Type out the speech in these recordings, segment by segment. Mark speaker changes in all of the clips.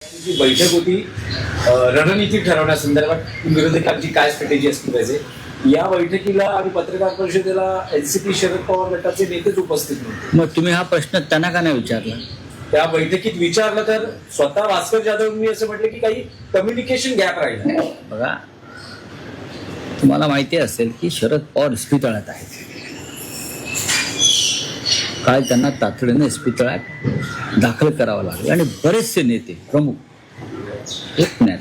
Speaker 1: जी बैठक होती रणनीती ठरवण्यासंदर्भात विरोधकांची काय स्ट्रॅटेजी असली पाहिजे या बैठकीला आणि पत्रकार परिषदेला एनसीपी शरद पवार गटाचे नेतेच उपस्थित नव्हते.
Speaker 2: मग तुम्ही हा प्रश्न त्यांना का नाही विचारला?
Speaker 1: त्या बैठकीत विचारलं तर स्वतः भास्कर जाधवांनी असं म्हटलं की काही कम्युनिकेशन गॅप राहिला.
Speaker 2: बघा, तुम्हाला माहिती असेल की शरद पवार इस्पितळात आहेत. काल त्यांना तातडीने इस्पितळात दाखल करावं लागलं आणि बरेचसे नेते प्रमुख पुण्यात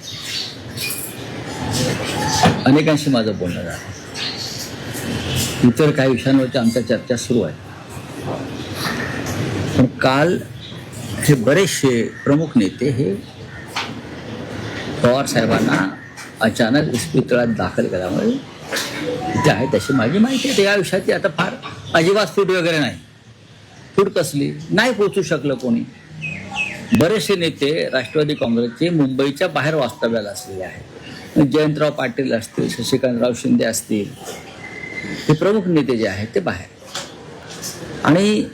Speaker 2: अनेकांशी माझं बोलणं झालं. इतर काही विषयांवरच्या आमच्या चर्चा सुरू आहे. पण काल हे बरेचसे प्रमुख नेते हे पवार साहेबांना अचानक इस्पितळात दाखल केल्यामुळे इथे आहे तशी माझी माहिती आहे. या विषयाची आता फार अजिबात फूट वगैरे नाही. फूट कसली नाही पोचू शकलं कोणी. बरेचसे नेते राष्ट्रवादी काँग्रेसचे मुंबईच्या बाहेर वास्तव्याला असलेले आहेत. जयंतराव पाटील असतील, शशिकांतराव शिंदे असतील, हे प्रमुख नेते जे आहेत ते बाहेर. आणि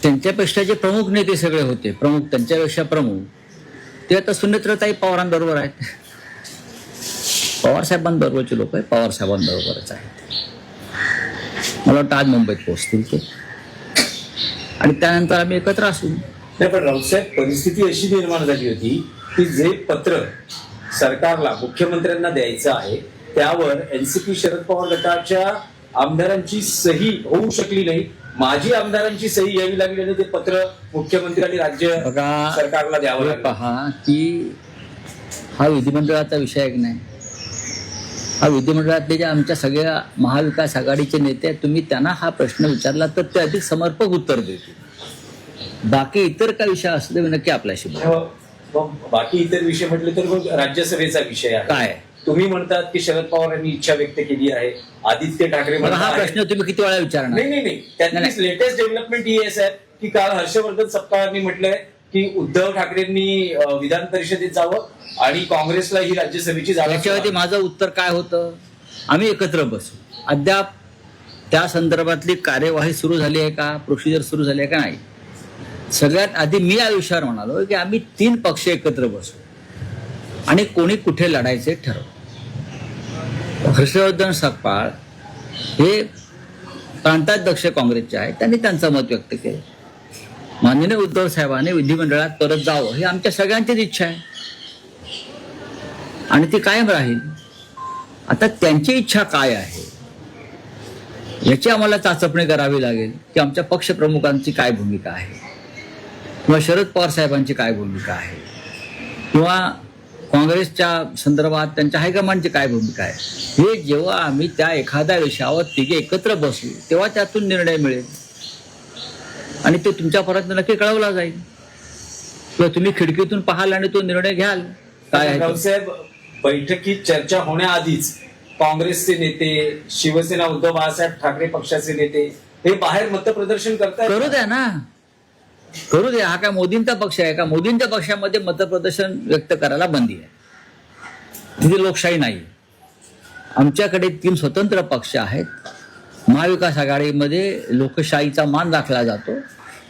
Speaker 2: त्यांच्यापेक्षा जे प्रमुख नेते सगळे होते, प्रमुख त्यांच्यापेक्षा प्रमुख, ते आता सुनेत्रताई पवारांबरोबर आहेत. पवार साहेबांबरोबरचे लोक आहेत, पवार साहेबांबरोबरच आहेत. मला वाटतं आज मुंबईत पोहोचतील ते आणि त्यानंतर आम्ही एकत्र असू.
Speaker 1: नाही, पण राऊतसाहेब परिस्थिती अशी निर्माण झाली होती की जे पत्र सरकारला मुख्यमंत्र्यांना द्यायचं आहे त्यावर एनसीपी शरद पवार गटाच्या आमदारांची सही होऊ शकली नाही. माजी आमदारांची सही घ्यावी लागली आणि ते पत्र मुख्यमंत्री आणि राज्य सरकारला द्यावं लागलं.
Speaker 2: पहा की हा विधिमंडळाचा विषय आहे की नाही. हा विधिमंडळातले जे आमच्या सगळ्या महाविकास आघाडीचे नेते आहेत, तुम्ही त्यांना हा प्रश्न विचारला तर ते अधिक समर्पक उत्तर देतील. बाकी इतर काय विषय असले नक्की आपल्याशी
Speaker 1: बाकी इतर विषय म्हटले तर मग राज्यसभेचा विषय आहे.
Speaker 2: काय
Speaker 1: तुम्ही म्हणतात की शरद पवार यांनी इच्छा व्यक्त केली आहे. आदित्य ठाकरे
Speaker 2: हा प्रश्न तुम्ही किती वेळा विचारणार?
Speaker 1: नाही त्यातलीच लेटेस्ट डेव्हलपमेंट ही आहे साहेब की काल हर्षवर्धन सपकाळांनी म्हटलंय की उद्धव ठाकरेंनी विधान परिषदेत जावं आणि काँग्रेसला ही राज्यसभेची जागा.
Speaker 2: याच्यावरती माझं उत्तर काय होतं? आम्ही एकत्र बसू. अद्याप त्या संदर्भातली कार्यवाही सुरू झाली आहे का, प्रोसिजर सुरू झाली आहे का नाही. सगळ्यात आधी मी या विषयावर म्हणालो की आम्ही 3 पक्ष एकत्र बसू आणि कोणी कुठे लढायचे ठरवू. हर्षवर्धन सपकाळ हे प्रांताध्यक्ष काँग्रेसचे आहेत, त्यांनी त्यांचं मत व्यक्त केलं. माननीय उद्धव साहेबांनी विधिमंडळात परत जावं ही आमच्या सगळ्यांचीच इच्छा आहे आणि ती कायम राहील. आता त्यांची इच्छा काय आहे याची आम्हाला चाचपणी करावी लागेल की आमच्या पक्षप्रमुखांची काय भूमिका आहे किंवा शरद पवार साहेबांची काय भूमिका आहे किंवा काँग्रेसच्या संदर्भात त्यांच्या हायकमांडची काय भूमिका आहे. हे जेव्हा आम्ही त्या एखाद्या विषयावर तिघे एकत्र बसू तेव्हा त्यातून निर्णय मिळेल आणि ते तुमच्यापर्यंत नक्की कळवला जाईल किंवा तुम्ही खिडकीतून पाहाल आणि तो निर्णय घ्याल. काय
Speaker 1: रावसाहेब, बैठकीत चर्चा होण्याआधीच काँग्रेसचे नेते, शिवसेना उद्धव बाळासाहेब ठाकरे पक्षाचे नेते हे बाहेर मतप्रदर्शन करतात.
Speaker 2: करू द्या ना, करू द्या. हा काय मोदींचा पक्ष आहे का? मोदींच्या पक्षामध्ये मतप्रदर्शन व्यक्त करायला बंदी आहे. तिथे लोकशाही नाही. आमच्याकडे 3 स्वतंत्र पक्ष आहेत. महाविकास आघाडीमध्ये लोकशाहीचा मान राखला जातो.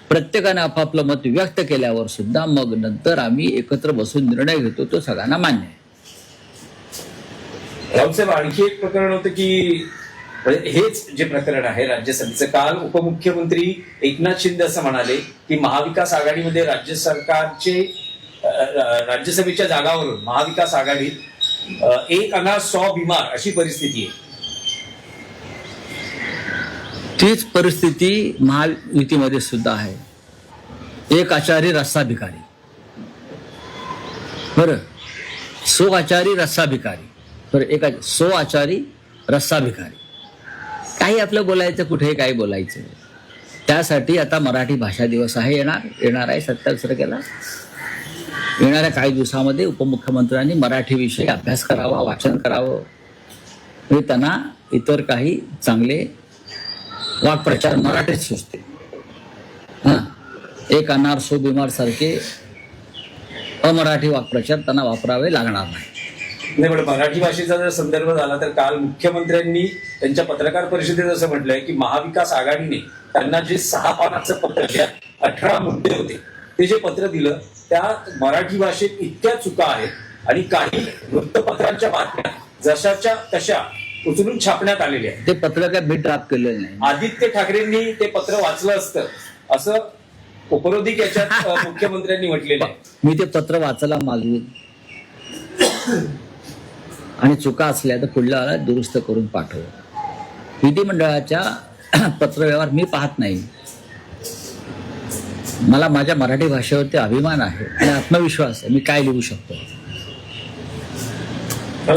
Speaker 2: प्रत्येकाने आपापलं मत व्यक्त केल्यावर सुद्धा मग नंतर आम्ही एकत्र बसून निर्णय घेतो, तो सगळ्यांना मान्य आहे.
Speaker 1: रावसाहेब, आणखी एक प्रकरण होतं की हेच जे प्रकरण आहे राज्यसभेचं, काल उपमुख्यमंत्री एकनाथ शिंदे असं म्हणाले की महाविकास आघाडीमध्ये राज्य सरकारचे राज्यसभेच्या जागावरून महाविकास आघाडीत 1 अनार 100 बिमार अशी परिस्थिती आहे.
Speaker 2: तीच परिस्थिती महायुतीमध्ये सुद्धा आहे. 1 आचारी रस्सा भिकारी. बरं, 100 आचारी रस्सा भिकारी. बरं, 100 आचारी रस्सा भिकारी. काही आपलं बोलायचं, कुठेही काही बोलायचं. त्यासाठी आता मराठी भाषा दिवस आहे, येणार आहे 27 तारखेला. येणाऱ्या काही दिवसामध्ये उपमुख्यमंत्र्यांनी मराठीविषयी अभ्यास करावा, वाचन करावं. म्हणजे त्यांना इतर काही चांगले वाक्प्रचार मराठीत सुचते. 1 अनार 100 बिमार सारखे अमराठी वाक्प्रचार त्यांना वापरावे लागणार नाही.
Speaker 1: नाही, पण मराठी भाषेचा जर संदर्भ झाला तर काल मुख्यमंत्र्यांनी त्यांच्या पत्रकार परिषदेत असं म्हटलंय की महाविकास आघाडीने त्यांना जे 6 पानाचं पत्र, 18 मुद्दे होते, ते जे पत्र दिलं त्या मराठी भाषेत इतक्या चुका आहेत आणि काही वृत्तपत्रांच्या बातम्या जशाच्या तशा उचलून छापण्यात आलेल्या आहेत.
Speaker 2: ते पत्र काय मी ड्राफ्ट केलेलं नाही.
Speaker 1: आदित्य ठाकरेंनी ते पत्र वाचलं असतं असं उपरोधिक याच्यात मुख्यमंत्र्यांनी म्हटलेलं आहे.
Speaker 2: मी ते पत्र वाचायला मागेन आणि चुका असल्या तर पुढल्या वेळेला दुरुस्त करून पाठव. विधिमंडळाच्या पत्रव्यवहार मी पाहत नाही. मला माझ्या मराठी भाषेवरती अभिमान आहे आणि आत्मविश्वास आहे. मी काय लिहू शकतो.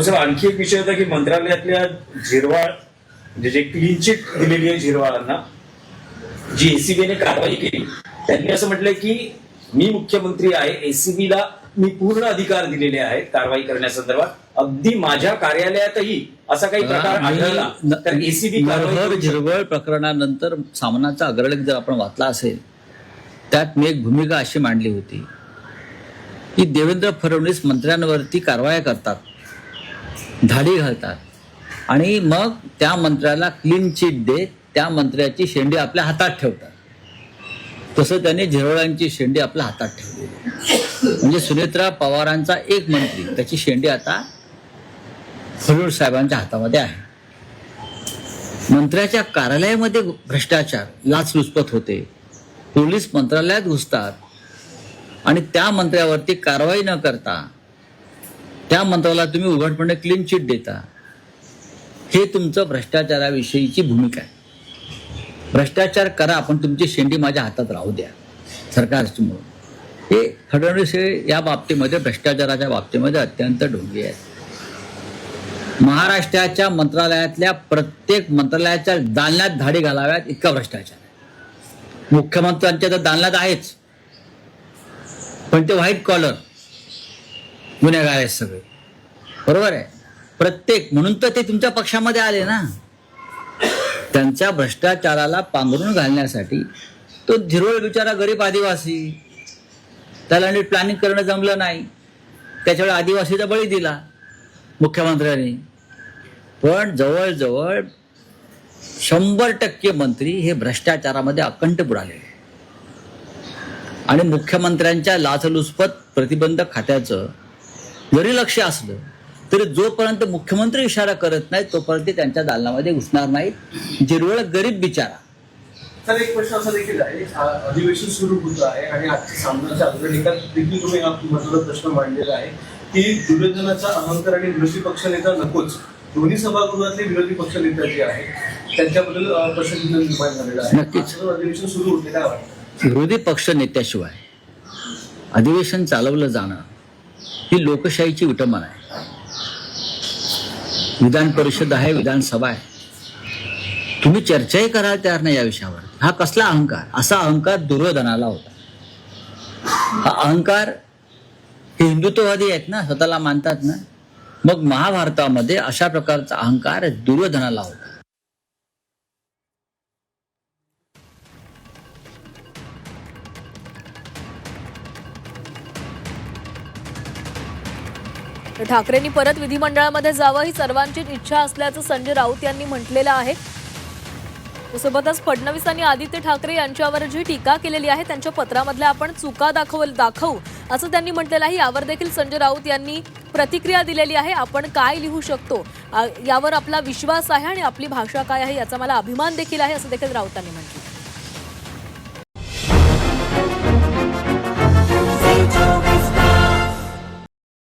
Speaker 1: सर, आणखी एक विषय होता की मंत्रालयातल्या झिरवाळ म्हणजे जे क्लीन चिट दिलेली आहे झिरवाळांना, जी एसीबीने कारवाई केली, त्यांनी असं म्हटलंय की मी मुख्यमंत्री आहे, एसीबीला मी पूर्ण अधिकार दिलेले आहेत कारवाई करण्यासंदर्भात. अगदी माझ्या कार्यालयातही असा काही प्रकार आढळला तर एसीबी
Speaker 2: नरहर झिरवळ प्रकरणानंतर सामनाचा अग्रलेख जर आपण वाचला असेल, त्यात मी एक भूमिका अशी मांडली होती की देवेंद्र फडणवीस मंत्र्यांवरती कारवाया करतात, धाडी घालतात आणि मग त्या मंत्र्याला क्लीन चिट देत त्या मंत्र्याची शेंडी आपल्या हातात ठेवतात. तसं त्यांनी झिरवळांची शेंडी आपल्या हातात ठेवली. म्हणजे सुनेत्रा पवारांचा एक मंत्री, त्याची शेंडी आता फडणवीस साहेबांच्या हातामध्ये आहे. मंत्र्याच्या कार्यालयामध्ये भ्रष्टाचार, लाचलुचपत होते, पोलीस मंत्रालयात घुसतात आणि त्या मंत्र्यावरती कारवाई न करता त्या मंत्र्याला तुम्ही उघडपणे क्लीन चिट देता. हे तुमचं भ्रष्टाचाराविषयीची भूमिका आहे. भ्रष्टाचार करा पण तुमची शेंडी माझ्या हातात राहू द्या सरकारची. म्हणून हे फडणवीस हे या बाबतीमध्ये भ्रष्टाचाराच्या बाबतीमध्ये अत्यंत ढोंगी आहेत. महाराष्ट्राच्या मंत्रालयातल्या प्रत्येक मंत्रालयाच्या दालनात धाडी घालाव्यात इतका भ्रष्टाचार आहे. मुख्यमंत्र्यांच्या तर दालनात आहेच, पण ते व्हाईट कॉलर गुन्हेगार आहेत सगळे. बरोबर आहे. प्रत्येक, म्हणून तर ते तुमच्या पक्षामध्ये आले ना. त्यांच्या भ्रष्टाचाराला पांघरून घालण्यासाठी तो झिरवळ बिचारा गरीब आदिवासी, त्याला नीट प्लॅनिंग करणं जमलं नाही, त्याच्यावेळी आदिवासीचा बळी दिला मुख्यमंत्र्यांनी. पण जवळजवळ 100% मंत्री हे भ्रष्टाचारामध्ये अकंठ बुडालेले. आणि मुख्यमंत्र्यांच्या लाचलुचपत प्रतिबंधक खात्याचं जरी लक्ष असलं तरी जोपर्यंत मुख्यमंत्री इशारा करत नाही तोपर्यंत त्यांच्या दालनामध्ये घुसणार नाहीत. झिरवळ गरीब बिचारा.
Speaker 3: तर एक प्रश्न असा देखील आहे, अधिवेशन सुरू होत आहे आणि आजच्या सामनाच्या अग्रलेखात देखील तुम्ही हा महत्त्वाचा प्रश्न मांडलेला आहे की दुर्योधनाचा अहंकार आणि विरोधी पक्षनेता नकोच. दोन्ही सभागृहातले विरोधी पक्षनेता जे आहेत त्यांच्याबद्दल प्रश्न निर्माण झालेला आहे.
Speaker 2: नक्कीच.
Speaker 3: अधिवेशन सुरू होते काय वाटतं?
Speaker 2: विरोधी पक्ष नेत्याशिवाय अधिवेशन चालवलं जाणं ही लोकशाहीची विटंबना आहे. विधान परिषद आहे, विधानसभा आहे, तुम्ही चर्चाही करायला तयार नाही या विषयावर. हा कसला अहंकार? असा अहंकार दुर्योधनाला होता. हा अहंकार हे हिंदुत्ववादी आहेत ना, स्वतःला मानतात ना. मग महाभारतामध्ये अशा प्रकारचा अहंकार दुर्योधनाला होता.
Speaker 4: ठाकरेंनी परत विधिमंडळामध्ये जावं ही सर्वांची इच्छा असल्याचं संजय राऊत यांनी म्हटलेलं आहे. सोबतच फडणवीसांनी आदित्य ठाकरे यांच्यावर जी टीका केलेली आहे त्यांच्या पत्रामधल्या आपण चुका दाखवू असं त्यांनी म्हटलेलं आहे. यावर देखील संजय राऊत यांनी प्रतिक्रिया दिलेली आहे. आपण काय लिहू शकतो यावर आपला विश्वास आहे आणि आपली भाषा काय आहे याचा मला अभिमान देखील आहे असं देखील राऊतांनी म्हटलं.